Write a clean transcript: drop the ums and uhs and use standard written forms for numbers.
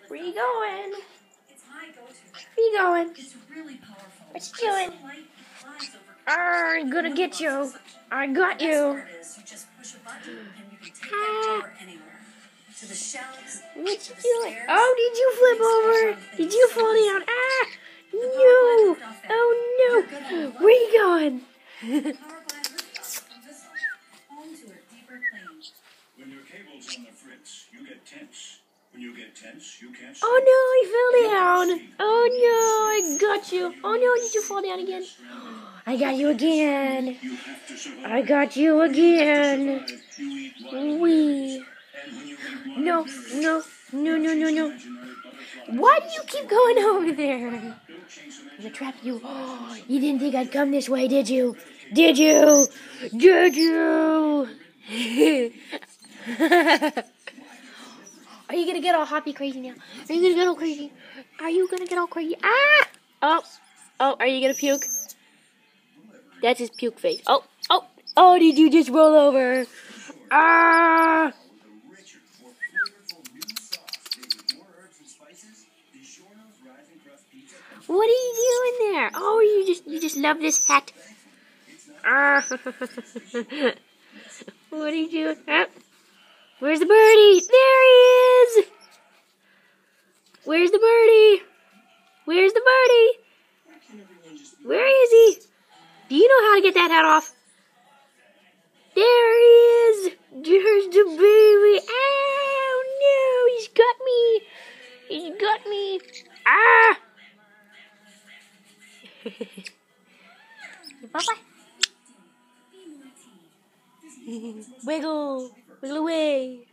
Where you going? Where you going? What you doing? I'm gonna get you. I got you. What you doing? Oh, did you flip over? Did you fall down? Ah! No! Oh no! Where you going? When your cable's on the fritz, you get tense. When you get tense, you can't sleep. Oh no, I fell down. Oh no, I got you. Oh no, did you fall down again? I got you again. I got you again. Wee. No, no, no, no, no, no. Why do you keep going over there? I'm gonna trap you. Oh, you didn't think I'd come this way, did you? Did you? Did you? Are you gonna get all hoppy crazy now? Are you gonna get all crazy? Are you gonna get all crazy? Ah! Oh, oh, are you gonna puke? That's his puke face. Oh, oh, oh, did you just roll over? Ah! What are you doing there? Oh, you just love this hat. Ah! What are you doing? Ah. Where's the birdie? There he is! Where's the birdie? Where's the birdie? Where is he? Do you know how to get that hat off? There he is! There's the baby! Oh no! He's got me! He's got me! Ah! Bye-bye! Wiggle! Wiggle away!